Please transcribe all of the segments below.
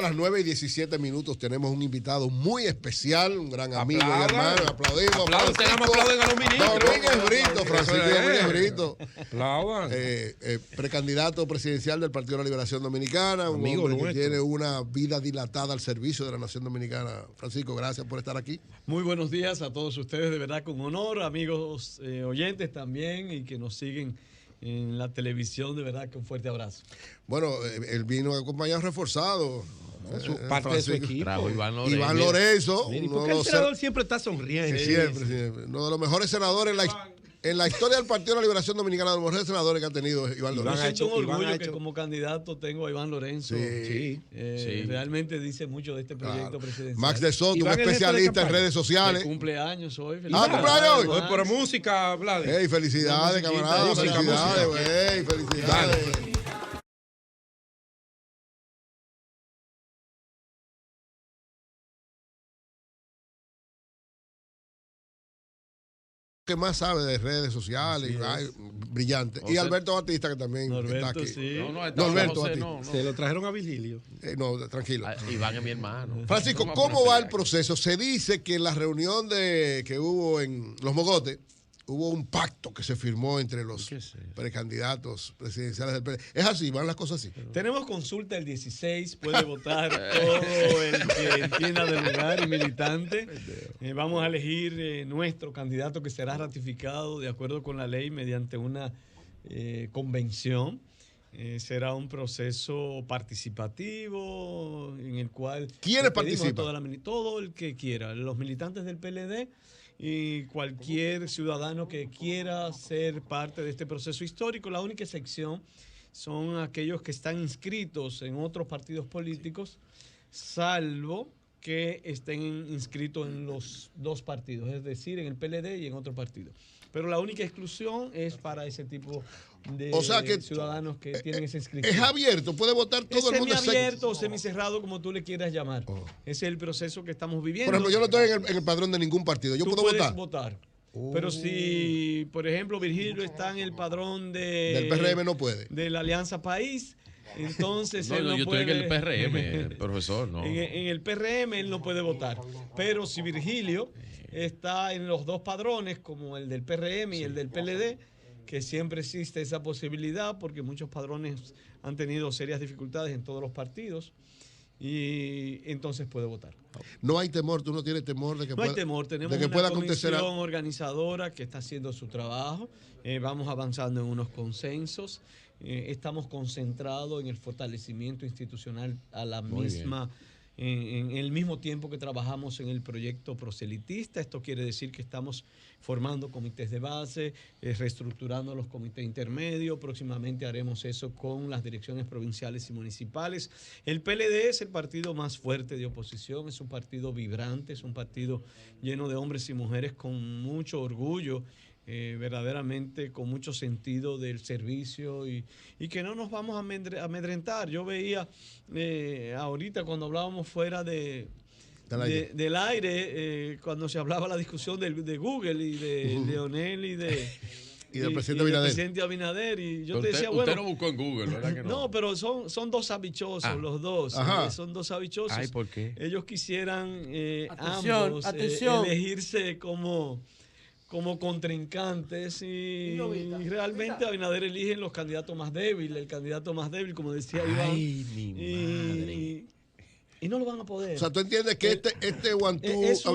las 9:17 tenemos un invitado muy especial, un gran amigo y hermano. Aplaudimos. Aplauden a los ministros. Domínguez Brito, Francisco Domínguez Brito. Aplaudan. Precandidato presidencial del Partido de la Liberación Dominicana, un Amigo hombre que nuestro. tiene una vida dilatada al servicio de la Nación Dominicana. Francisco, gracias por estar aquí. Muy buenos días a todos ustedes, de verdad con honor, amigos oyentes también y que nos siguen en la televisión, de verdad que un fuerte abrazo. Bueno, él vino acompañado reforzado. Parte de su equipo. Trajo Iván Lorenzo. Mira, ¿y por qué el senador siempre está sonriendo? Siempre. Uno de los mejores senadores en la historia del Partido de la Liberación Dominicana, de los mejores senadores que ha tenido Iván Lorenzo. Me siento un orgullo que como candidato tengo a Iván Lorenzo. Sí. Realmente dice mucho de este proyecto presidencial. Max de Soto, un especialista en redes sociales. Cumpleaños hoy. ¿Cumpleaños hoy? Pero música, Vlad. Felicidades, camarada. Felicidades, felicidades. Que más sabe de redes sociales, brillante. Y Alberto Batista, que también está aquí. Sí. Norberto Batista. Se lo trajeron a Virgilio. No, tranquilo. Iván es mi hermano. Francisco, ¿cómo va el proceso? Se dice que en la reunión que hubo en Los Mogotes, hubo un pacto que se firmó entre los precandidatos presidenciales del PLD. ¿Es así? ¿Van las cosas así? Tenemos consulta el 16, puede votar todo el que entienda del lugar y militante. Vamos a elegir nuestro candidato que será ratificado de acuerdo con la ley mediante una convención. Será un proceso participativo en el cual... ¿Quiénes participan? Todo el que quiera, los militantes del PLD y cualquier ciudadano que quiera ser parte de este proceso histórico. La única excepción son aquellos que están inscritos en otros partidos políticos, salvo que estén inscritos en los dos partidos, es decir, en el PLD y en otro partido. Pero la única exclusión es para ese tipo de ciudadanos que tienen esa inscripción. Es abierto, puede votar todo el mundo. Es semiabierto o semicerrado, como tú le quieras llamar. Ese es el proceso que estamos viviendo. Por ejemplo, yo no estoy en el padrón de ningún partido. ¿Yo puedo votar? Votar. Pero si, por ejemplo, Virgilio está en el padrón del PRM, no puede. De la Alianza País, entonces él no yo puede. estoy en el PRM, profesor, no. En el PRM él no puede votar. Pero si Virgilio está en los dos padrones, como el del PRM y el del PLD, que siempre existe esa posibilidad, porque muchos padrones han tenido serias dificultades en todos los partidos, y entonces puede votar. No hay temor, tú no tienes temor de que pueda. No hay temor, tenemos una comisión organizadora que está haciendo su trabajo, vamos avanzando en unos consensos, estamos concentrados en el fortalecimiento institucional a la misma, en el mismo tiempo que trabajamos en el proyecto proselitista. Esto quiere decir que estamos formando comités de base, reestructurando los comités intermedios. Próximamente haremos eso con las direcciones provinciales y municipales. El PLD es el partido más fuerte de oposición, es un partido vibrante, es un partido lleno de hombres y mujeres con mucho orgullo, verdaderamente con mucho sentido del servicio y que no nos vamos a amedrentar. Yo veía ahorita cuando hablábamos fuera del aire, cuando se hablaba la discusión de Google y de Leonel y del presidente Abinader. Y yo te decía, usted no buscó en Google, ¿verdad que no? No, pero son dos habichosos, los dos. Son dos habichosos. Ay, ¿por qué? Ellos quisieran ambos elegirse como contrincantes y realmente Abinader elige los candidatos más débiles, el candidato más débil, como decía Iván. Ay, mi madre. Y no lo van a poder. O sea, tú entiendes que este guantú es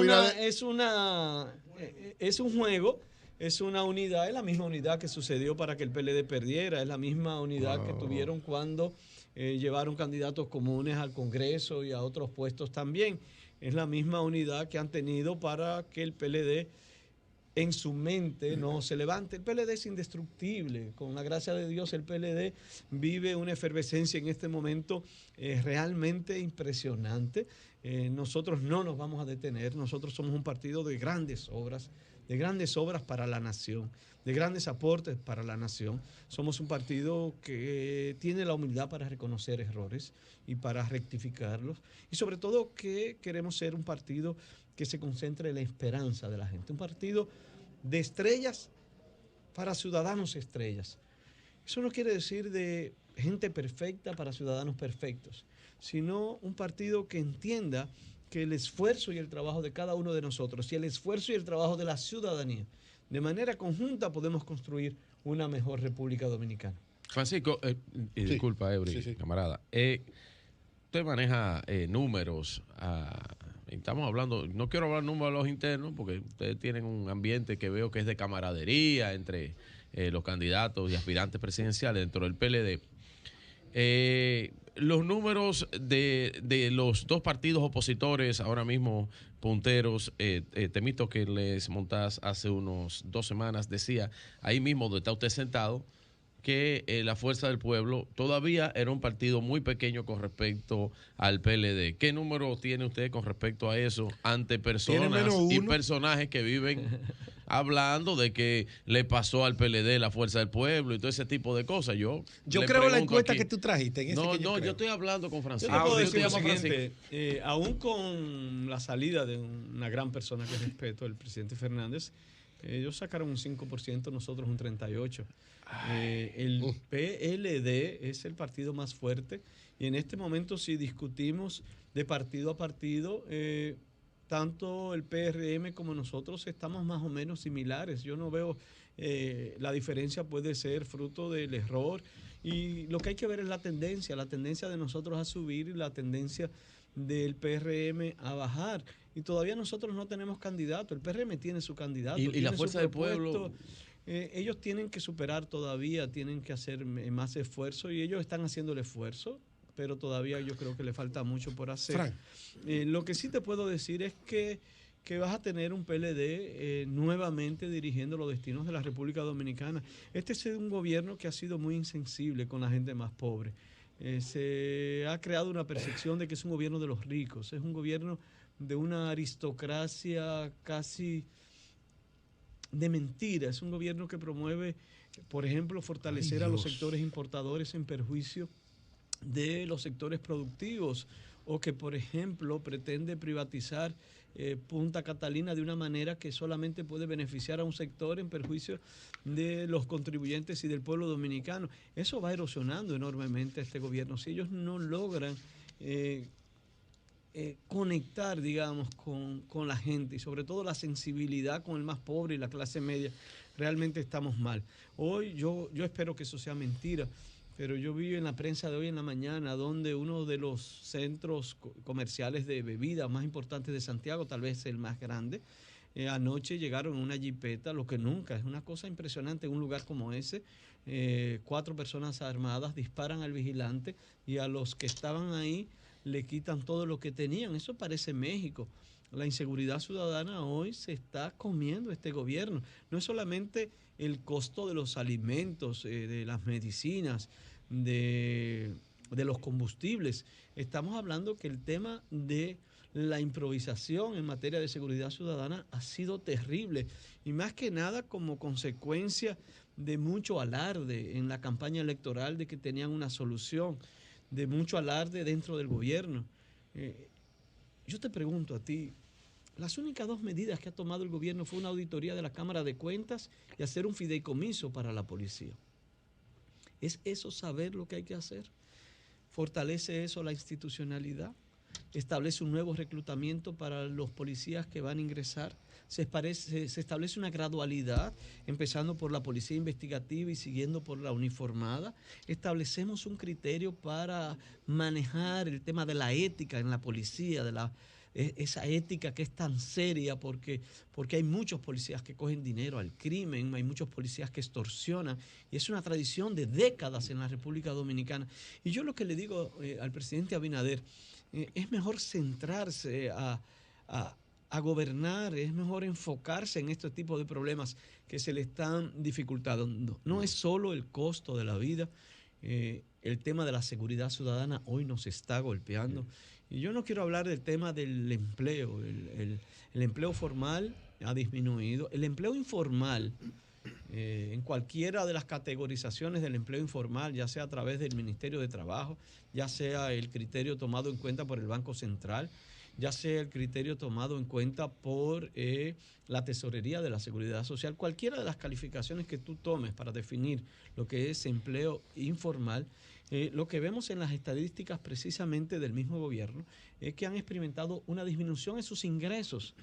un juego, es una unidad, es la misma unidad que sucedió para que el PLD perdiera, es la misma unidad que tuvieron cuando llevaron candidatos comunes al Congreso y a otros puestos también. Es la misma unidad que han tenido para que el PLD en su mente no se levante. El PLD es indestructible. Con la gracia de Dios, el PLD vive una efervescencia en este momento realmente impresionante. Nosotros no nos vamos a detener. Nosotros somos un partido de grandes obras para la nación, de grandes aportes para la nación. Somos un partido que tiene la humildad para reconocer errores y para rectificarlos. Y sobre todo que queremos ser un partido que se concentre en la esperanza de la gente. Un partido de estrellas para ciudadanos estrellas. Eso no quiere decir de gente perfecta para ciudadanos perfectos, sino un partido que entienda que el esfuerzo y el trabajo de cada uno de nosotros y el esfuerzo y el trabajo de la ciudadanía, de manera conjunta podemos construir una mejor República Dominicana. Francisco, y disculpa, Eury, camarada. Usted maneja números. Estamos hablando, no quiero hablar números de los internos, porque ustedes tienen un ambiente que veo que es de camaradería entre los candidatos y aspirantes presidenciales dentro del PLD. Los números de los dos partidos opositores ahora mismo punteros, Temito que les montás hace unos 2 semanas decía, ahí mismo donde está usted sentado, que la Fuerza del Pueblo todavía era un partido muy pequeño con respecto al PLD. ¿Qué número tiene usted con respecto a eso ante personas y personajes que viven hablando de que le pasó al PLD la Fuerza del Pueblo y todo ese tipo de cosas? Yo creo la encuesta que tú trajiste. Yo estoy hablando con Francisco. Yo te puedo decir lo siguiente, aún con la salida de una gran persona que respeto, el presidente Fernández, ellos sacaron un 5%, nosotros un 38%. El PLD es el partido más fuerte y en este momento si discutimos de partido a partido, tanto el PRM como nosotros estamos más o menos similares. Yo no veo, la diferencia puede ser fruto del error y lo que hay que ver es la tendencia de nosotros a subir y la tendencia del PRM a bajar. Y todavía nosotros no tenemos candidato. El PRM tiene su candidato. ¿Y la Fuerza del Pueblo? Ellos tienen que superar todavía, tienen que hacer más esfuerzo y ellos están haciendo el esfuerzo, pero todavía yo creo que le falta mucho por hacer. Lo que sí te puedo decir es que vas a tener un PLD nuevamente dirigiendo los destinos de la República Dominicana. Este es un gobierno que ha sido muy insensible con la gente más pobre. Se ha creado una percepción de que es un gobierno de los ricos, es un gobierno de una aristocracia casi de mentira, es un gobierno que promueve, por ejemplo, fortalecer a los sectores importadores en perjuicio de los sectores productivos, o que, por ejemplo, pretende privatizar Punta Catalina de una manera que solamente puede beneficiar a un sector en perjuicio de los contribuyentes y del pueblo dominicano. Eso va erosionando enormemente a este gobierno. Si ellos no logran conectar, digamos, con la gente y sobre todo la sensibilidad con el más pobre y la clase media, realmente estamos mal. Hoy yo espero que eso sea mentira, pero yo vi en la prensa de hoy en la mañana donde uno de los centros comerciales de bebidas más importantes de Santiago, tal vez el más grande, anoche llegaron en una jipeta, lo que nunca, es una cosa impresionante en un lugar como ese. 4 personas armadas disparan al vigilante y a los que estaban ahí le quitan todo lo que tenían. Eso parece México. La inseguridad ciudadana hoy se está comiendo este gobierno. No es solamente el costo de los alimentos, de las medicinas, de los combustibles. Estamos hablando que el tema de la improvisación en materia de seguridad ciudadana ha sido terrible y más que nada como consecuencia de mucho alarde en la campaña electoral de que tenían una solución, de mucho alarde dentro del gobierno. Yo te pregunto a ti, las únicas 2 medidas que ha tomado el gobierno fue una auditoría de la Cámara de Cuentas y hacer un fideicomiso para la policía. ¿Es eso saber lo que hay que hacer? ¿Fortalece eso la institucionalidad? ¿Establece un nuevo reclutamiento para los policías que van a ingresar? ¿Se establece una gradualidad, empezando por la policía investigativa y siguiendo por la uniformada? ¿Establecemos un criterio para manejar el tema de la ética en la policía, de esa ética que es tan seria porque hay muchos policías que cogen dinero al crimen, hay muchos policías que extorsionan y es una tradición de décadas en la República Dominicana? Y yo lo que le digo al presidente Abinader, es mejor centrarse a gobernar, es mejor enfocarse en este tipo de problemas que se le están dificultando. No es solo el costo de la vida, el tema de la seguridad ciudadana hoy nos está golpeando. Y yo no quiero hablar del tema del empleo. El empleo formal ha disminuido. El empleo informal, en cualquiera de las categorizaciones del empleo informal, ya sea a través del Ministerio de Trabajo, ya sea el criterio tomado en cuenta por el Banco Central, ya sea el criterio tomado en cuenta por la Tesorería de la Seguridad Social, cualquiera de las calificaciones que tú tomes para definir lo que es empleo informal, lo que vemos en las estadísticas precisamente del mismo gobierno es que han experimentado una disminución en sus ingresos.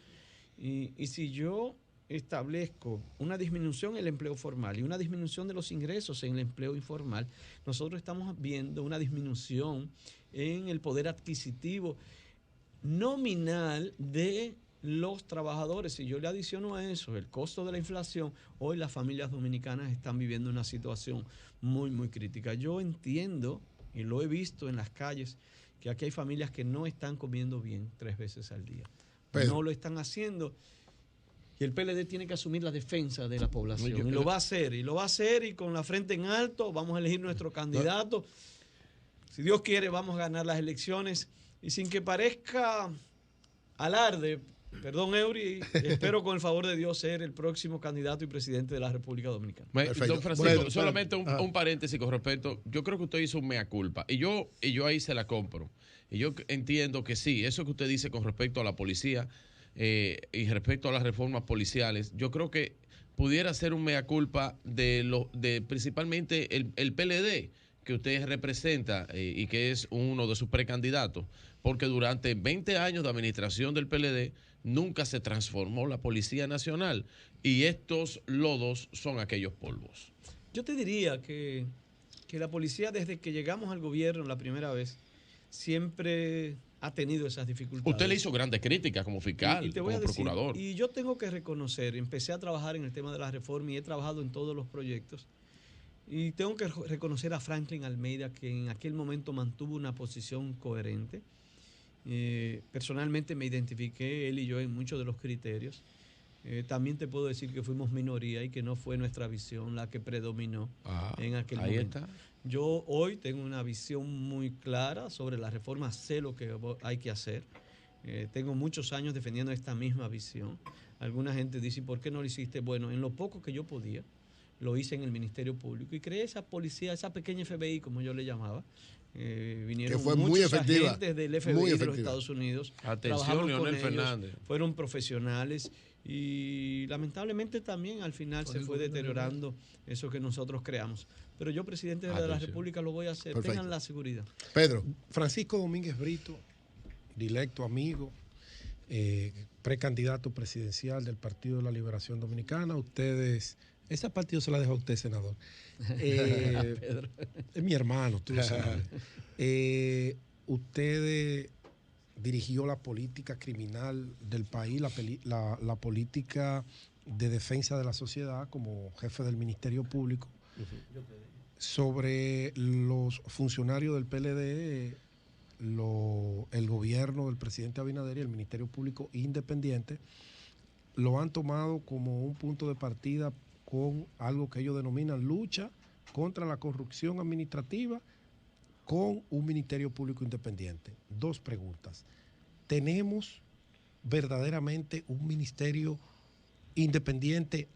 Y si yo establezco una disminución en el empleo formal y una disminución de los ingresos en el empleo informal, nosotros estamos viendo una disminución en el poder adquisitivo nominal de los trabajadores. Si yo le adiciono a eso el costo de la inflación, hoy las familias dominicanas están viviendo una situación muy, muy crítica. Yo entiendo, y lo he visto en las calles, que aquí hay familias que no están comiendo bien 3 veces al día. Pedro. No lo están haciendo. Y el PLD tiene que asumir la defensa de la población. Y lo va a hacer. Y lo va a hacer y con la frente en alto vamos a elegir nuestro candidato. Si Dios quiere, vamos a ganar las elecciones. Y sin que parezca alarde, perdón, Eury, espero con el favor de Dios ser el próximo candidato y presidente de la República Dominicana. Don Francisco, solamente un paréntesis con respecto. Yo creo que usted hizo un mea culpa. Y yo ahí se la compro. Y yo entiendo que sí, eso que usted dice con respecto a la policía y respecto a las reformas policiales, yo creo que pudiera ser un mea culpa de principalmente el PLD que usted representa y que es uno de sus precandidatos, porque durante 20 años de administración del PLD nunca se transformó la Policía Nacional y estos lodos son aquellos polvos. Yo te diría que la policía, desde que llegamos al gobierno la primera vez, siempre ha tenido esas dificultades. Usted le hizo grandes críticas como fiscal, como procurador. Y yo tengo que reconocer, empecé a trabajar en el tema de la reforma y he trabajado en todos los proyectos. Y tengo que reconocer a Franklin Almeida, que en aquel momento mantuvo una posición coherente. Personalmente me identifiqué, él y yo, en muchos de los criterios. También te puedo decir que fuimos minoría y que no fue nuestra visión la que predominó en aquel momento. Está. Yo hoy tengo una visión muy clara sobre la reforma, sé lo que hay que hacer. Tengo muchos años defendiendo esta misma visión. Alguna gente dice, ¿por qué no lo hiciste? Bueno, en lo poco que yo podía, lo hice en el Ministerio Público y creé esa policía, esa pequeña FBI, como yo le llamaba. Vinieron que fue muchos muy efectiva, agentes del FBI de los Estados Unidos. Atención, Leonel Fernández. Fueron profesionales y lamentablemente también al final se fue deteriorando eso que nosotros creamos. Pero yo, presidente de la República, lo voy a hacer. Perfecto. Tengan la seguridad. Pedro. Francisco Domínguez Brito, directo amigo, precandidato presidencial del Partido de la Liberación Dominicana. Ustedes... Esa parte yo se la dejo a usted, senador. Es mi hermano, tú lo sabes. Usted dirigió la política criminal del país, la política de defensa de la sociedad como jefe del Ministerio Público. Sobre los funcionarios del PLD, el gobierno del presidente Abinader y el Ministerio Público independiente lo han tomado como un punto de partida con algo que ellos denominan lucha contra la corrupción administrativa con un Ministerio Público independiente. 2 preguntas. ¿Tenemos verdaderamente un ministerio independiente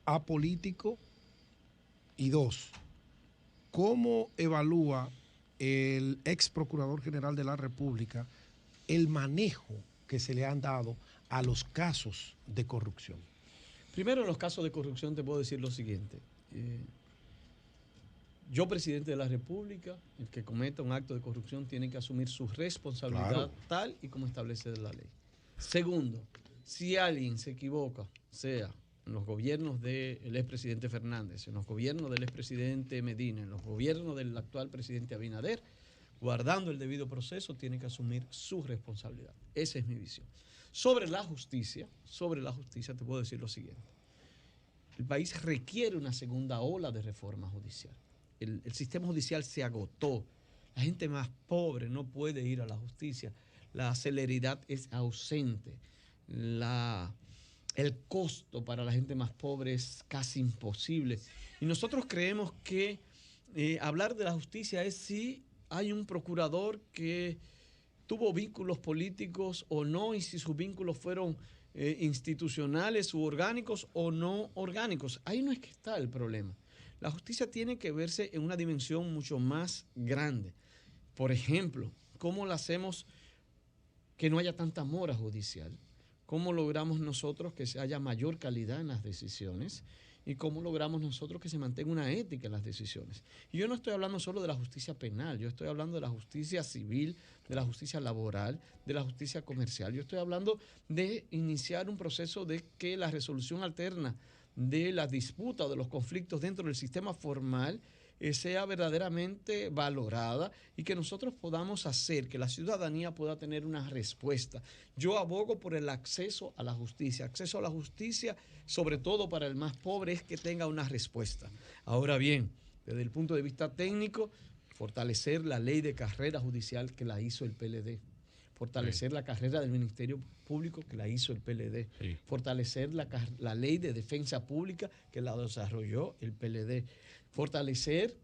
apolítico? Y 2, ¿cómo evalúa el ex Procurador General de la República el manejo que se le han dado a los casos de corrupción? Primero, en los casos de corrupción te puedo decir lo siguiente. Yo, presidente de la República, el que cometa un acto de corrupción tiene que asumir su responsabilidad tal y como establece la ley. Segundo, si alguien se equivoca, sea en los gobiernos del expresidente Fernández, en los gobiernos del expresidente Medina, en los gobiernos del actual presidente Abinader, guardando el debido proceso, tiene que asumir su responsabilidad. Esa es mi visión. Sobre la justicia te puedo decir lo siguiente. El país requiere una segunda ola de reforma judicial. El sistema judicial se agotó. La gente más pobre no puede ir a la justicia. La celeridad es ausente. El costo para la gente más pobre es casi imposible. Y nosotros creemos que hablar de la justicia es si hay un procurador que tuvo vínculos políticos o no, y si sus vínculos fueron institucionales u orgánicos o no orgánicos. Ahí no es que está el problema. La justicia tiene que verse en una dimensión mucho más grande. Por ejemplo, ¿cómo la hacemos que no haya tanta mora judicial? ¿Cómo logramos nosotros que haya mayor calidad en las decisiones? ¿Y cómo logramos nosotros que se mantenga una ética en las decisiones? Y yo no estoy hablando solo de la justicia penal, yo estoy hablando de la justicia civil, de la justicia laboral, de la justicia comercial. Yo estoy hablando de iniciar un proceso de que la resolución alterna de las disputas o de los conflictos dentro del sistema formal sea verdaderamente valorada y que nosotros podamos hacer que la ciudadanía pueda tener una respuesta. Yo abogo por el acceso a la justicia. Acceso a la justicia, sobre todo para el más pobre, es que tenga una respuesta. Ahora bien, desde el punto de vista técnico, fortalecer la ley de carrera judicial que la hizo el PLD. Fortalecer la carrera del Ministerio Público que la hizo el PLD. Fortalecer la ley de defensa pública que la desarrolló el PLD. Fortalecer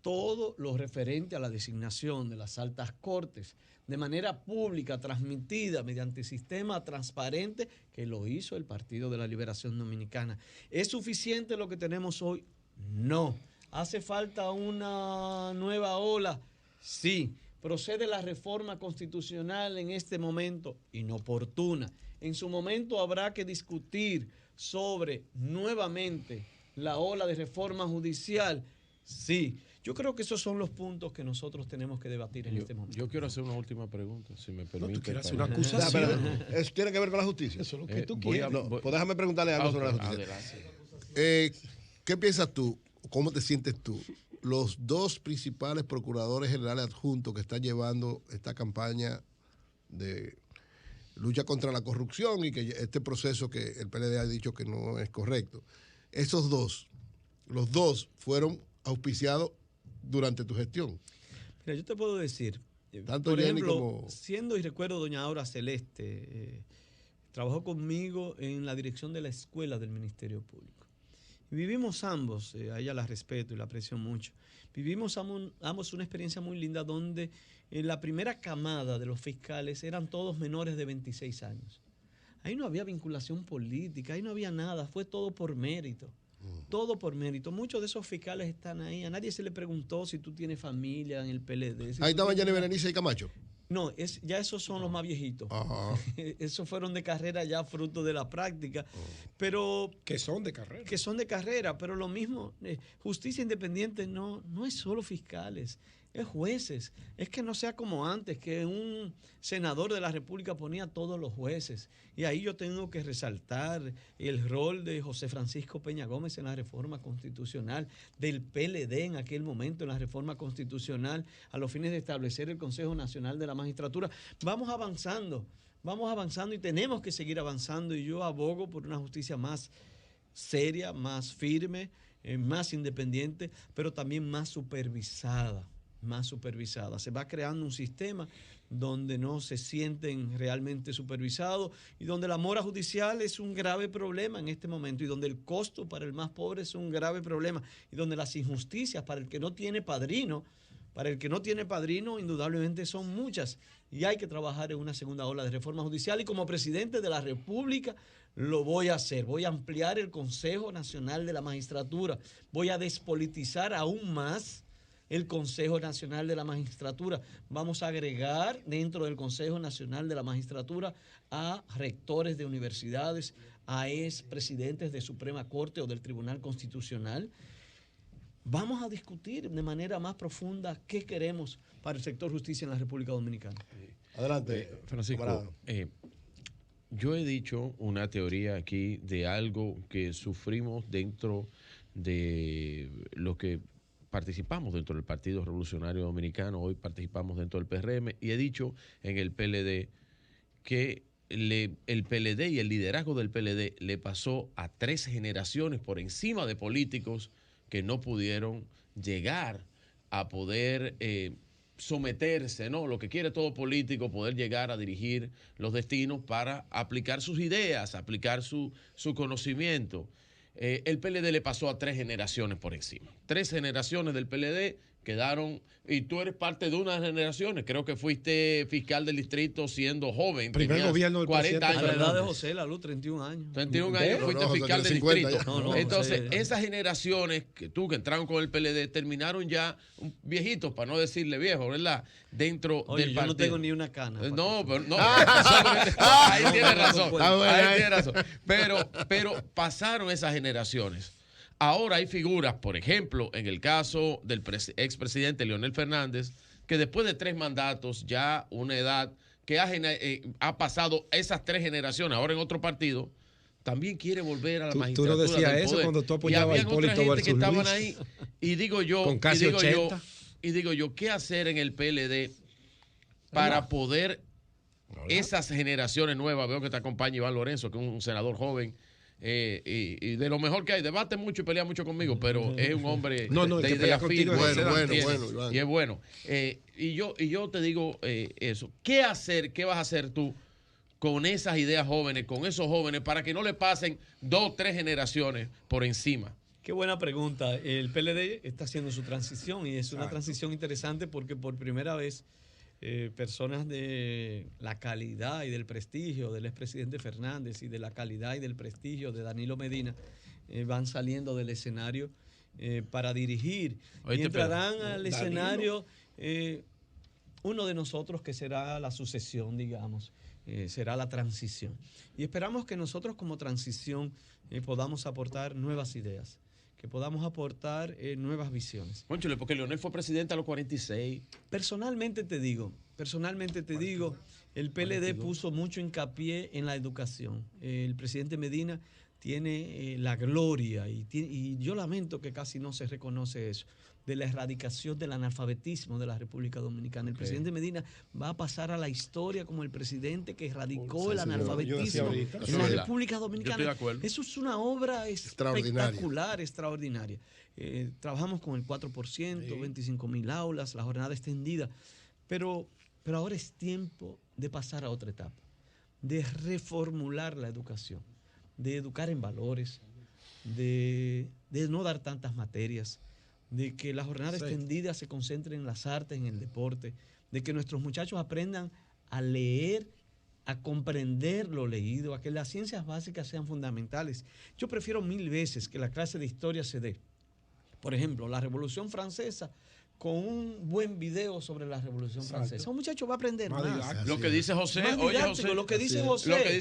todo lo referente a la designación de las altas cortes de manera pública, transmitida mediante sistema transparente que lo hizo el Partido de la Liberación Dominicana. ¿Es suficiente lo que tenemos hoy? No. ¿Hace falta una nueva ola? Sí. ¿Procede la reforma constitucional en este momento? Inoportuna. En su momento habrá que discutir sobre nuevamente la ola de reforma judicial. Sí. Yo creo que esos son los puntos que nosotros tenemos que debatir en este momento. Yo quiero hacer una última pregunta, si me permite. No, tú quieres hacer una acusación. Eso tiene que ver con la justicia. Eso es lo que tú quieres. Pues déjame preguntarle algo sobre la justicia. ¿Qué piensas tú? ¿Cómo te sientes tú? Los dos principales procuradores generales adjuntos que están llevando esta campaña de lucha contra la corrupción y que este proceso que el PLD ha dicho que no es correcto, los dos fueron auspiciados durante tu gestión. Mira, yo te puedo decir, tanto por Jenny ejemplo, como... siendo y recuerdo doña Aura Celeste, trabajó conmigo en la dirección de la escuela del Ministerio Público. Vivimos ambos, a ella la respeto y la aprecio mucho, vivimos ambos una experiencia muy linda donde la primera camada de los fiscales eran todos menores de 26 años. Ahí no había vinculación política, ahí no había nada, fue todo por mérito. Todo por mérito. Muchos de esos fiscales están ahí. A nadie se le preguntó si tú tienes familia en el PLD. Ahí estaban Jenny Berenice y Camacho. No, ya esos son los más viejitos. Esos fueron de carrera ya fruto de la práctica. Pero que son de carrera. Que son de carrera, pero lo mismo, justicia independiente no es solo fiscales, es jueces. Es que no sea como antes, que un senador de la República ponía a todos los jueces. Y ahí yo tengo que resaltar el rol de José Francisco Peña Gómez en la reforma constitucional, del PLD en aquel momento en la reforma constitucional, a los fines de establecer el Consejo Nacional de la Magistratura. Vamos avanzando y tenemos que seguir avanzando, y yo abogo por una justicia más seria, más firme, más independiente, pero también más supervisada. Se va creando un sistema donde no se sienten realmente supervisados y donde la mora judicial es un grave problema en este momento, y donde el costo para el más pobre es un grave problema, y donde las injusticias para el que no tiene padrino, indudablemente son muchas, y hay que trabajar en una segunda ola de reforma judicial, y como presidente de la República lo voy a hacer. Voy a ampliar el Consejo Nacional de la Magistratura, voy a despolitizar aún más el Consejo Nacional de la Magistratura. Vamos a agregar dentro del Consejo Nacional de la Magistratura a rectores de universidades, a expresidentes de Suprema Corte o del Tribunal Constitucional. Vamos a discutir de manera más profunda qué queremos para el sector justicia en la República Dominicana. Adelante, Francisco. Yo he dicho una teoría aquí de algo que sufrimos dentro de lo que participamos dentro del Partido Revolucionario Dominicano, hoy participamos dentro del PRM, y he dicho en el PLD que el PLD y el liderazgo del PLD le pasó a 3 generaciones por encima de políticos que no pudieron llegar a poder someterse, ¿no? Lo que quiere todo político, poder llegar a dirigir los destinos para aplicar sus ideas, aplicar su conocimiento. El PLD le pasó a 3 generaciones por encima. 3 generaciones del PLD quedaron, y tú eres parte de unas generaciones. Creo que fuiste fiscal del distrito siendo joven. Primer gobierno del 40 años. A la edad de José Lalu, 31 años. 31 años fuiste fiscal del 50 distrito. ya. Entonces, José, esas generaciones que entraron con el PLD terminaron ya viejitos, para no decirle viejos, ¿verdad? Dentro Oye, del yo partido. no tengo ni una cana. No, pero no. Ahí tiene razón. Ahí tiene razón. Pero pasaron esas generaciones. Ahora hay figuras, por ejemplo, en el caso del expresidente Leonel Fernández, que después de 3 mandatos, ya una edad que ha pasado esas 3 generaciones, ahora en otro partido, también quiere volver a la magistratura. Tú no decías del eso poder. cuando tú apoyabas a Hipólito gente versus que estaban Luis. ahí. Y digo yo, Con casi 80. y digo yo, ¿qué hacer en el PLD para poder esas generaciones nuevas? Veo que te acompaña Iván Lorenzo, que es un senador joven. Y de lo mejor que hay, debate mucho y pelea mucho conmigo, pero es un hombre de idea firme. Bueno, y es bueno. Y yo te digo eso. ¿Qué hacer? ¿Qué vas a hacer tú con esas ideas jóvenes, con esos jóvenes, para que no le pasen 2 o 3 generaciones por encima? Qué buena pregunta. El PLD está haciendo su transición y es una transición interesante porque por primera vez personas de la calidad y del prestigio del expresidente Fernández y de la calidad y del prestigio de Danilo Medina van saliendo del escenario para dirigir. Y entrarán al escenario uno de nosotros que será la sucesión, digamos, será la transición. Y esperamos que nosotros como transición podamos aportar nuevas ideas, que podamos aportar nuevas visiones. Cónchale, porque Leonel fue presidente a los 46. Personalmente te digo, el PLD puso mucho hincapié en la educación. El presidente Medina tiene la gloria y yo lamento que casi no se reconoce eso, de la erradicación del analfabetismo de la República Dominicana. El presidente Medina va a pasar a la historia como el presidente que erradicó el analfabetismo en la República Dominicana. Yo estoy de acuerdo. Eso es una obra espectacular, extraordinaria. Trabajamos con el 4%, 25.000 aulas, la jornada extendida, pero ahora es tiempo de pasar a otra etapa, de reformular la educación, de educar en valores, de no dar tantas materias, de que la jornada extendida se concentre en las artes, en el deporte, de que nuestros muchachos aprendan a leer, a comprender lo leído, a que las ciencias básicas sean fundamentales. Yo prefiero 1000 veces que la clase de historia se dé, por ejemplo, la Revolución Francesa, con un buen video sobre la Revolución Francesa. Un muchacho va a aprender más. Lo que dice José, lo que dice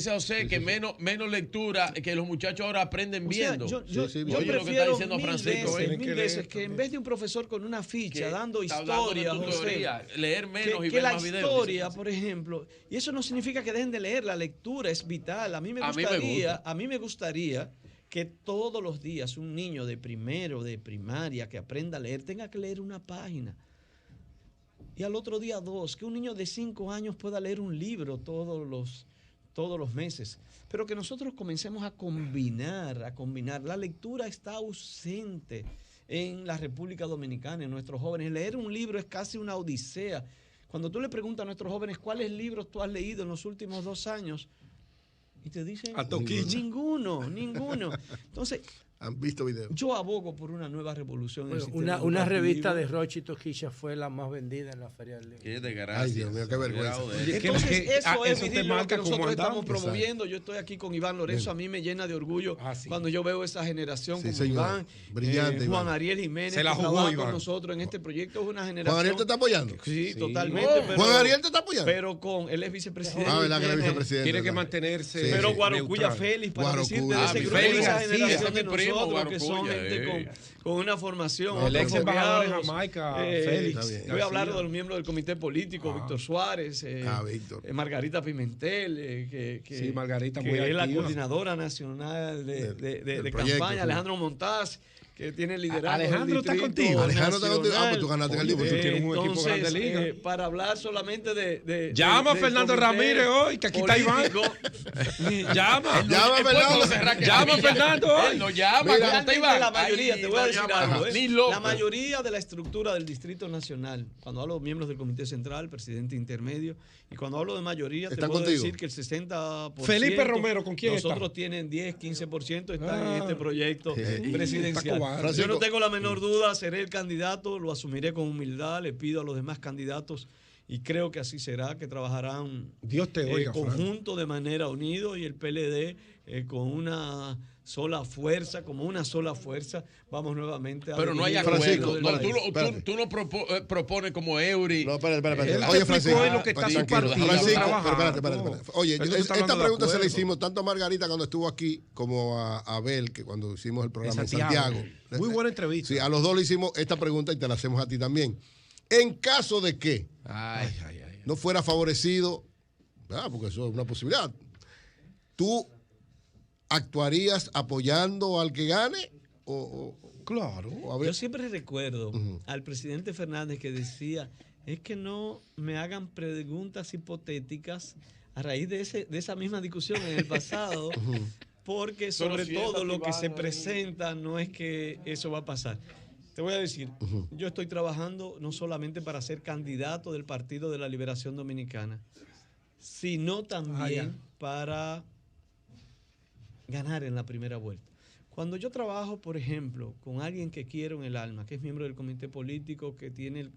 José, que menos lectura, que los muchachos ahora aprenden viendo. Yo prefiero mil veces que en vez de un profesor con una ficha dando historia, José, leer menos y ver más videos. Que la historia, por ejemplo, y eso no significa que dejen de leer, la lectura es vital. A mí me gustaría que todos los días un niño de primero, de primaria, que aprenda a leer, tenga que leer una página. Y al otro día 2, que un niño de 5 años pueda leer un libro todos los meses. Pero que nosotros comencemos a combinar. La lectura está ausente en la República Dominicana, en nuestros jóvenes. Leer un libro es casi una odisea. Cuando tú le preguntas a nuestros jóvenes cuáles libros tú has leído en los últimos 2 años, y te dicen, ninguno. Entonces, han visto videos. Yo abogo por una nueva revolución. Bueno, una revista de Rochi Toquilla fue la más vendida en la Feria del Libro. Qué desgracia. Ay, Dios mío, qué vergüenza. Entonces, eso es lo que nosotros estamos promoviendo. Yo estoy aquí con Iván Lorenzo. A mí me llena de orgullo cuando yo veo esa generación como Iván, brillante, Juan Ariel Jiménez, se la que jugó con nosotros en este proyecto. Es una generación. ¿Juan Ariel te está apoyando? Sí, totalmente. Pero, ¿Juan Ariel te está apoyando? Pero él es vicepresidente. ¿Verdad que él es vicepresidente? Tiene que mantenerse. Pero Guarocuya Félix, para decirte de ese grupo, de esa generación de nosotros que son gente con una formación. El ex embajador de Jamaica, Félix. Voy a hablar de los miembros del comité político, Víctor Suárez, Víctor. Margarita Pimentel, Margarita que es la coordinadora nacional de campaña, Alejandro Montaz, que tiene liderazgo. Alejandro está contigo. Alejandro está contigo. Pues tú ganaste en el libro. Tú tienes un equipo grande liga. Para hablar solamente de llama a Fernando Ramírez hoy, que aquí está Iván. Llama a Fernando hoy. No llama. La mayoría, te voy a decir algo. La mayoría de la estructura del Distrito Nacional, cuando hablo de miembros del Comité Central, presidente intermedio, y cuando hablo de mayoría, te puedo decir que el 60%. Felipe Romero, ¿con quién nosotros tienen 10, 15%, están en este proyecto presidencial. aguante. Yo no tengo la menor duda, seré el candidato, lo asumiré con humildad, le pido a los demás candidatos y creo que así será, que trabajarán Dios te oiga, conjunto de manera unido y el PLD con una sola fuerza, como una sola fuerza, vamos nuevamente a... Pero no hay acuerdo. Tú no propones como Eury. No, espérate. Oye, Francisco. Oye, esta pregunta se la hicimos tanto a Margarita cuando estuvo aquí como a Abel, que cuando hicimos el programa en Santiago. Muy buena entrevista. Sí, a los dos le hicimos esta pregunta y te la hacemos a ti también. En caso de que no fuera favorecido, porque eso es una posibilidad, ¿tú actuarías apoyando al que gane? Claro. Yo siempre recuerdo al presidente Fernández que decía, es que no me hagan preguntas hipotéticas a raíz de esa misma discusión en el pasado, porque sobre todo lo que se presenta no es que eso va a pasar. Te voy a decir, yo estoy trabajando no solamente para ser candidato del Partido de la Liberación Dominicana, sino también para ganar en la primera vuelta. Cuando yo trabajo, por ejemplo, con alguien que quiero en el alma, que es miembro del comité político, que tiene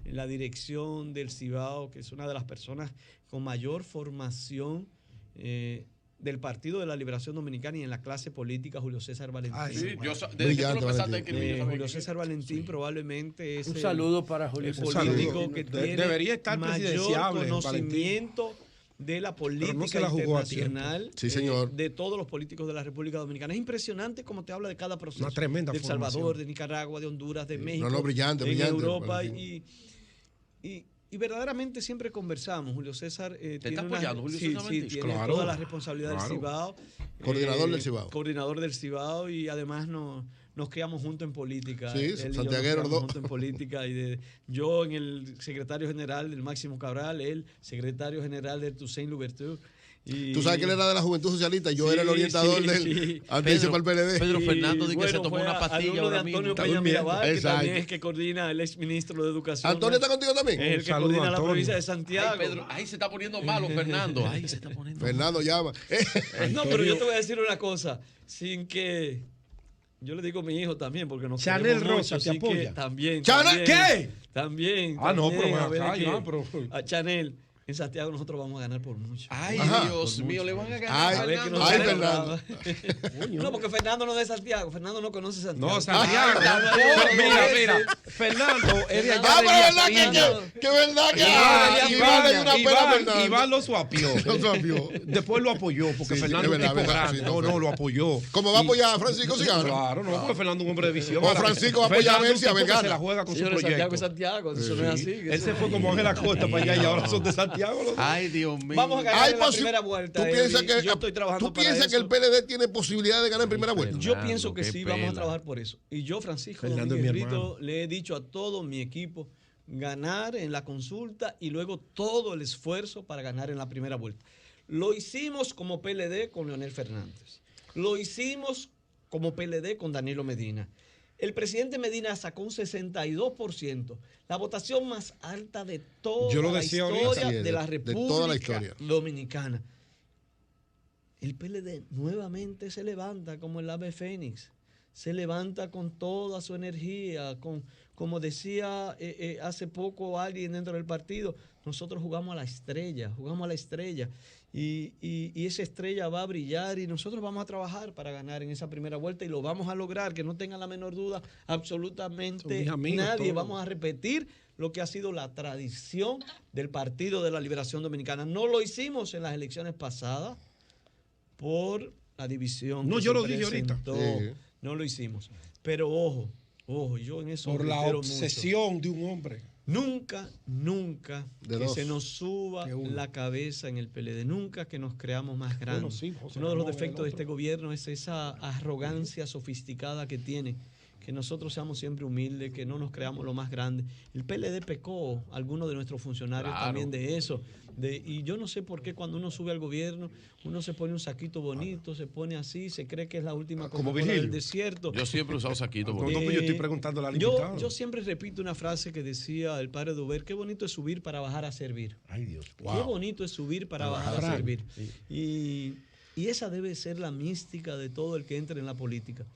la dirección del Cibao, que es una de las personas con mayor formación del Partido de la Liberación Dominicana y en la clase política, Julio César Valentín. Julio César Valentín probablemente es un saludo para Julio César. Político que debería estar mayor conocimiento de la política internacional, sí, señor, de todos los políticos de la República Dominicana. Es impresionante cómo te habla de cada proceso. Una tremenda de El Salvador, de Nicaragua, de Honduras, de México, brillante, Europa y verdaderamente siempre conversamos. Julio César tiene apoyando, Julio César tiene toda la responsabilidad del Cibao. Coordinador del Cibao. Coordinador del Cibao y además nos criamos juntos en política. Sí, Santiaguero los dos. Juntos en política yo en el secretario general del Máximo Cabral, él secretario general del Toussaint Louverture. Tú sabes que él era de la Juventud Socialista, yo era el orientador del antes para el PLD. Pedro Fernández que se tomó una pastilla ahora mismo. Antonio Peña Mirabal, que también es que coordina el exministro de Educación. ¿Antonio está contigo también? Es el que coordina la provincia de Santiago. Ay, Pedro, ahí se está poniendo malo Fernando. Fernando llama. No, pero yo te voy a decir una cosa, sin que... Yo le digo a mi hijo también, porque nos Chanel Rosa te apoya. También. ¿Chanel qué? También. No, pero a Chanel. En Santiago nosotros vamos a ganar por mucho. Ay, Dios mío, le van a ganar. Ay, Fernando. No, porque Fernando no es de Santiago. Fernando no conoce Santiago. No, Santiago. Mira. Fernando es de allá de que verdad que Iván lo suapió. Después lo apoyó, porque Fernando es un tipo grande. No, lo apoyó. ¿Cómo va a apoyar a Francisco Cigano? Claro, no, porque Fernando es un hombre de visión. O Francisco va a apoyar a ver si a ver gana. Se la juega con su proyecto. Santiago, eso no es así. Él se fue como Ángel Acosta para allá y ahora son de Santiago. Ay, Dios mío. Vamos a ganar en la primera vuelta. ¿Tú piensas que el PLD tiene posibilidad de ganar en primera vuelta? Yo pienso que sí, vamos a trabajar por eso. Y yo, Francisco Domínguez Brito, le he dicho a todo mi equipo ganar en la consulta y luego todo el esfuerzo para ganar en la primera vuelta. Lo hicimos como PLD con Leonel Fernández. Lo hicimos como PLD con Danilo Medina. El presidente Medina sacó un 62%, la votación más alta de toda la historia de la República Dominicana. El PLD nuevamente se levanta como el ave fénix, se levanta con toda su energía, como decía hace poco alguien dentro del partido, nosotros jugamos a la estrella, y esa estrella va a brillar y nosotros vamos a trabajar para ganar en esa primera vuelta y lo vamos a lograr, que no tengan la menor duda absolutamente nadie. Vamos a repetir lo que ha sido la tradición del Partido de la Liberación Dominicana. No lo hicimos en las elecciones pasadas por la división. No, yo lo dije ahorita. No lo hicimos. Pero ojo, yo en eso por la obsesión mucho. De un hombre. Nunca que se nos suba la cabeza en el PLD, nunca que nos creamos más grandes. Uno de los defectos de este gobierno es esa arrogancia sofisticada que tiene, que nosotros seamos siempre humildes, que no nos creamos lo más grande. El PLD pecó, algunos de nuestros funcionarios también de eso. Y yo no sé por qué cuando uno sube al gobierno, uno se pone un saquito bonito, se pone así, se cree que es la última Coca-Cola del desierto. Yo siempre he usado saquito bonito. Yo estoy preguntando al invitado. Yo siempre repito una frase que decía el padre Duber, qué bonito es subir para bajar a servir. Ay, Dios. Wow. Qué bonito es subir para bajar a servir. Sí. Y esa debe ser la mística de todo el que entre en la política.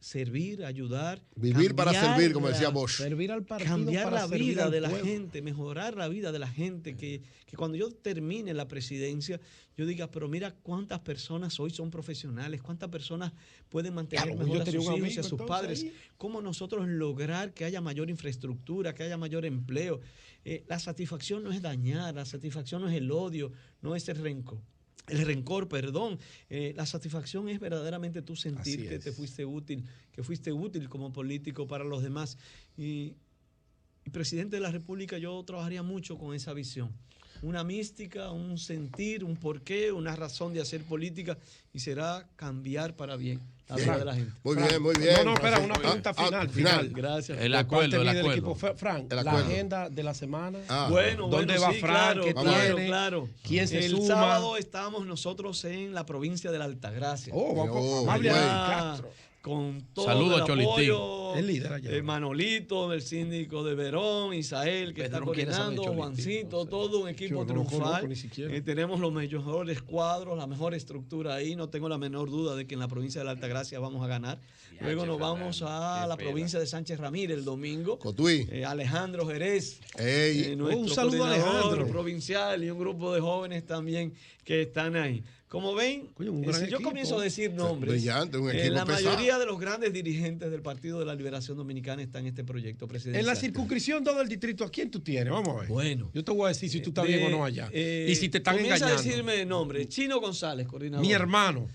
servir, ayudar. Vivir para servir, como decía Bosch. Servir al partido Cambiar para la servir vida al de la pueblo. gente, mejorar la vida de la gente, que cuando yo termine la presidencia, yo diga, pero mira cuántas personas hoy son profesionales, cuántas personas pueden mantener Claro, mejor yo a sus tenía un hijos y a amigo, sus entonces, padres, ahí. cómo nosotros lograr que haya mayor infraestructura, que haya mayor empleo. La satisfacción no es dañar, la satisfacción no es el odio, no es el rencor. La satisfacción es verdaderamente tú sentir Así que es. te fuiste útil, que fuiste útil como político para los demás. Y presidente de la República, yo trabajaría mucho con esa visión. Una mística, un sentir, un porqué, una razón de hacer política, y será cambiar para bien la vida de la gente. Muy bien, muy bien. No, espera, Francisco. una pregunta final. final. Gracias. El ¿De acuerdo, parte el mide acuerdo. equipo? Frank, El la acuerdo. agenda de la semana. Bueno, ¿Dónde va sí, Frank? ¿Qué tiene? claro. ¿Quién se el suma? sábado estamos nosotros en la provincia de la Altagracia. Vamos a muy hablar bien. de Castro. Con todo Saludos el a Cholitín. apoyo, El líder allá. Manolito, el síndico de Verón, Isael, que Pedro está no quiere saber coordinando, de Cholitín, Juancito, no sé. todo un equipo Yo no lo triunfal. conozco ni siquiera. Tenemos los mejores cuadros, la mejor estructura ahí. No tengo la menor duda de que en la provincia de la Altagracia vamos a ganar. Luego nos vamos a la provincia de Sánchez Ramírez el domingo. Cotuí. Alejandro Jerez, Ey, nuestro un saludo a coordinador Alejandro. provincial, y un grupo de jóvenes también que están ahí. Como ven, Coño, un gran si yo equipo. comienzo a decir nombres, brillante, un equipo la pesado. mayoría de los grandes dirigentes del Partido de la Liberación Dominicana están en este proyecto presidencial. En la circunscripción 2 del distrito, ¿a quién tú tienes? Vamos a ver. Bueno. Yo te voy a decir si tú estás bien o no allá. Y si te están comienza engañando. a decirme nombres. Chino González, coordinador. Mi hermano.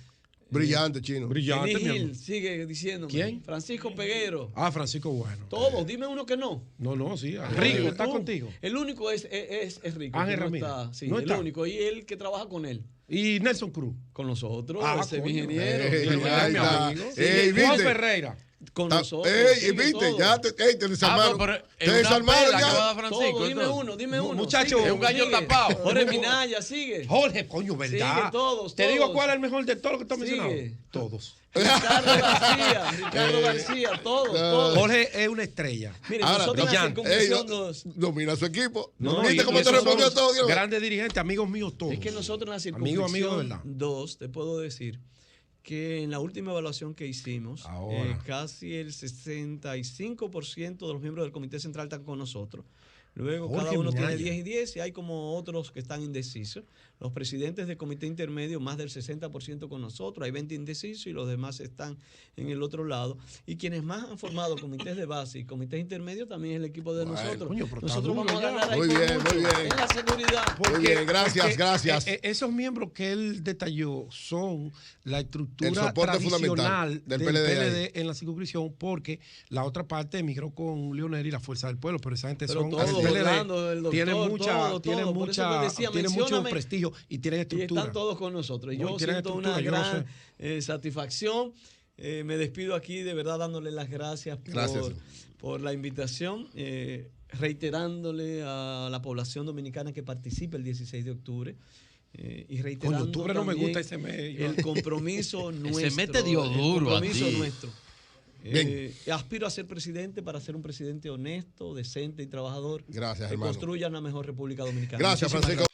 Brillante, Chino. Brillante, Denis mi Gil, hermano. sigue diciéndome. ¿Quién? Francisco Peguero. Ah, Francisco Bueno. Todos, dime uno que no. No, sí. Rico, Rico está tú. contigo. El único es Rico. Ángel que no Ramírez. está, sí, No el está. único. Y él que trabaja con él. Y Nelson Cruz. Con nosotros, Ah, ese es mi coño. ingeniero. Ey, Pero ya es mi está. amigo. Ey, Juan ¿viste? Ferreira. Con nosotros. Ey, sigue viste, todo. ya te desarmaron. pero Te es una desarmaron pela que va a ya. dar Francisco. Todo, dime entonces. uno, dime uno. Muchacho, sigue, es un gallo sigue. tapado. Jorge Minaya, sigue. Jorge, coño, ¿verdad? Sigue, todos, Te digo todos. cuál es el mejor de todos los que tú has Sigue. mencionado. Todos. Ricardo García, todos. Jorge es una estrella. Mire, Ahora, nosotros en la brillante. circunscripción Domina su equipo. No, ¿Viste y cómo te esos respondió son todo, Diego? grandes dirigentes, amigos míos todos. Es que nosotros en la Amigo de circunscripción verdad. 2, te puedo decir que en la última evaluación que hicimos, Ahora. casi el 65% de los miembros del Comité Central están con nosotros. Luego Jorge cada uno Minaya. tiene 10 y 10 y hay como otros que están indecisos. Los presidentes del comité intermedio, más del 60% con nosotros, hay 20 indecisos y los demás están en el otro lado. Y quienes más han formado comités de base y comités intermedios también es el equipo de nosotros. coño, pero está Nosotros duro vamos a ya. ganar ahí Muy por bien, mucho, muy bien. en la seguridad. Muy bien, gracias, Porque, gracias. Esos miembros que él detalló son la El estructura soporte tradicional fundamental del PLD en la circunscripción, porque la otra parte emigró con Leonel y la Fuerza del Pueblo, pero esa gente Pero son todos, el PLD, Orlando, el doctor, tienen todo, tienen por eso te decía, tienen mucho mencióname. prestigio y tienen Y estructura. están todos con nosotros. Y No, yo tienen siento una estructura, yo lo gran satisfacción. Me despido aquí de verdad dándole las gracias Gracias. por la invitación, reiterándole a la población dominicana que participe el 16 de octubre. Y reiterando Coño, octubre no me también gusta ese mes. el compromiso nuestro. Ese mes te dio duro el a compromiso ti. nuestro. Bien. Aspiro a ser presidente para ser un presidente honesto, decente y trabajador. Gracias, que hermano. construya una mejor República Dominicana. Gracias, Muchísimas Francisco.